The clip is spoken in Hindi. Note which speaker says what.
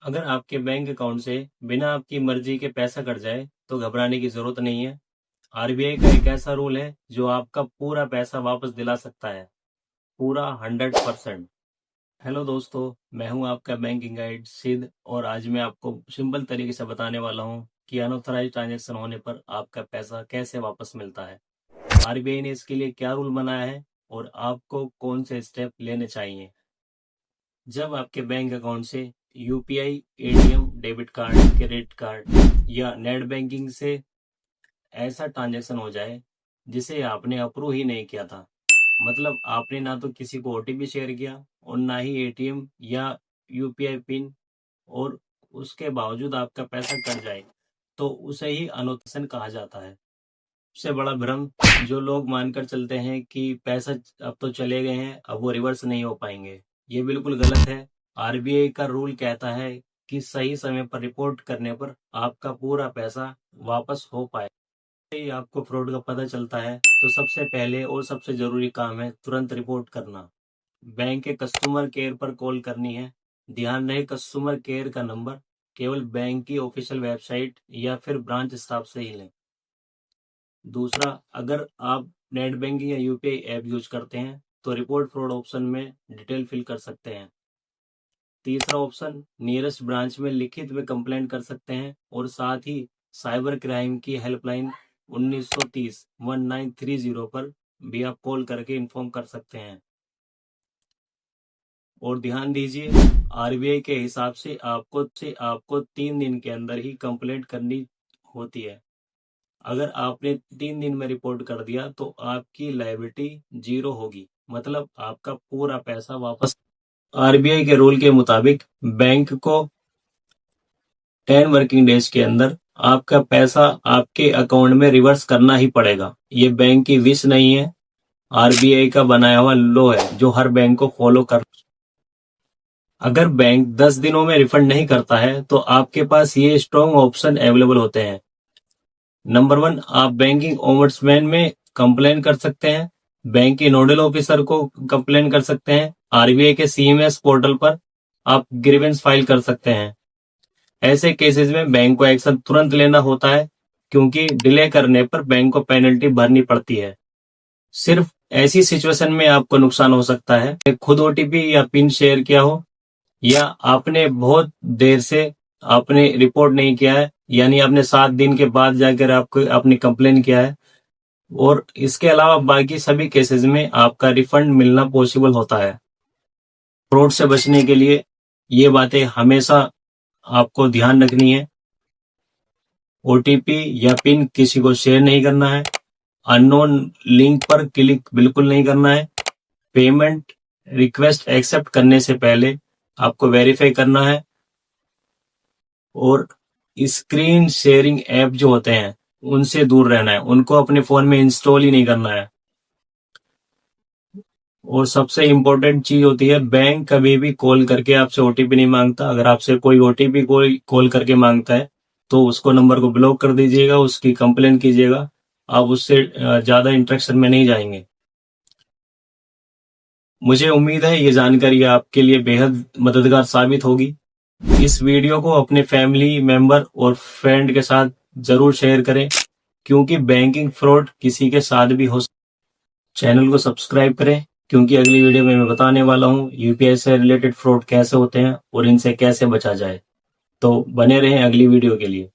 Speaker 1: अगर आपके बैंक अकाउंट से बिना आपकी मर्जी के पैसा कट जाए तो घबराने की जरूरत नहीं है। आरबीआई का एक ऐसा रूल है जो आपका पूरा पैसा वापस दिला सकता है, पूरा 100%। हेलो दोस्तों, मैं हूं आपका बैंकिंग गाइड सिद्ध और आज मैं आपको सिंपल तरीके से बताने वाला हूं कि अनऑथराइज्ड ट्रांजैक्शन होने पर आपका पैसा कैसे वापस मिलता है। आरबीआई ने इसके लिए क्या रूल बनाया है और आपको कौन से स्टेप लेने चाहिए। जब आपके बैंक अकाउंट से UPI, ATM, debit card, credit card या नेट बैंकिंग से ऐसा ट्रांजैक्शन हो जाए जिसे आपने अप्रूव ही नहीं किया था, मतलब आपने ना तो किसी को ओटीपी शेयर किया और ना ही एटीएम या यूपीआई पिन, और उसके बावजूद आपका पैसा कट जाए, तो उसे ही अनॉथराइजेशन कहा जाता है। सबसे बड़ा भ्रम जो लोग मानकर चलते हैं कि पैसा अब तो चले गए हैं, अब वो रिवर्स नहीं हो पाएंगे, ये बिल्कुल गलत है। आरबीआई का रूल कहता है कि सही समय पर रिपोर्ट करने पर आपका पूरा पैसा वापस हो पाए। ही आपको फ्रॉड का पता चलता है तो सबसे पहले और सबसे जरूरी काम है तुरंत रिपोर्ट करना। बैंक के कस्टमर केयर पर कॉल करनी है। ध्यान रहे, कस्टमर केयर का नंबर केवल बैंक की ऑफिशियल वेबसाइट या फिर ब्रांच स्टाफ से ही लें। दूसरा, अगर आप नेट बैंकिंग या यूपीआई ऐप यूज करते हैं तो रिपोर्ट फ्रॉड ऑप्शन में डिटेल फिल कर सकते हैं। तीसरा ऑप्शन, नियरेस्ट ब्रांच में लिखित में कंप्लेंट कर सकते हैं और साथ ही साइबर क्राइम की हेल्पलाइन 1930 1930 पर भी आप कॉल करके इन्फॉर्म कर सकते हैं। और ध्यान दीजिए, आरबीआई के हिसाब से आपको 3 दिन के अंदर ही कंप्लेंट करनी होती है। अगर आपने 3 दिन में रिपोर्ट कर दिया तो आपकी लायबिलिटी 0 होगी, मतलब आपका पूरा पैसा वापस। आरबीआई के रूल के मुताबिक बैंक को 10 वर्किंग डेज के अंदर आपका पैसा आपके अकाउंट में रिवर्स करना ही पड़ेगा। ये बैंक की विश नहीं है, आरबीआई का बनाया हुआ लॉ है जो हर बैंक को फॉलो कर। अगर बैंक 10 दिनों में रिफंड नहीं करता है तो आपके पास ये स्ट्रॉन्ग ऑप्शन अवेलेबल होते हैं। नंबर 1, आप बैंकिंग ओम्बड्समैन में कंप्लेन कर सकते हैं। बैंक के नोडल ऑफिसर को कंप्लेन कर सकते हैं। आरबीआई के सीएमएस पोर्टल पर आप ग्रीवेंस फाइल कर सकते हैं। ऐसे केसेस में बैंक को एक्शन तुरंत लेना होता है, क्योंकि डिले करने पर बैंक को पेनल्टी भरनी पड़ती है। सिर्फ ऐसी सिचुएशन में आपको नुकसान हो सकता है खुद ओटीपी या पिन शेयर किया हो, या आपने बहुत देर से आपने रिपोर्ट नहीं किया है, यानी आपने 7 दिन के बाद जाकर आपने कंप्लेन किया है। और इसके अलावा बाकी सभी केसेस में आपका रिफंड मिलना पॉसिबल होता है। फ्रॉड से बचने के लिए ये बातें हमेशा आपको ध्यान रखनी है। ओटीपी या पिन किसी को शेयर नहीं करना है। अननोन लिंक पर क्लिक बिल्कुल नहीं करना है। पेमेंट रिक्वेस्ट एक्सेप्ट करने से पहले आपको वेरीफाई करना है। और स्क्रीन शेयरिंग ऐप जो होते हैं उनसे दूर रहना है, उनको अपने फोन में इंस्टॉल ही नहीं करना है। और सबसे इम्पोर्टेंट चीज होती है, बैंक कभी भी कॉल करके आपसे ओटीपी नहीं मांगता। अगर आपसे कोई ओटीपी कॉल करके मांगता है तो उसको नंबर को ब्लॉक कर दीजिएगा, उसकी कंप्लेन कीजिएगा। आप उससे ज्यादा इंटरेक्शन में नहीं जाएंगे। मुझे उम्मीद है ये जानकारी आपके लिए बेहद मददगार साबित होगी। इस वीडियो को अपने फैमिली मेंबर और फ्रेंड के साथ जरूर शेयर करें, क्योंकि बैंकिंग फ्रॉड किसी के साथ भी हो। चैनल को सब्सक्राइब करें, क्योंकि अगली वीडियो में मैं बताने वाला हूं यूपीआई से रिलेटेड फ्रॉड कैसे होते हैं और इनसे कैसे बचा जाए। तो बने रहें अगली वीडियो के लिए।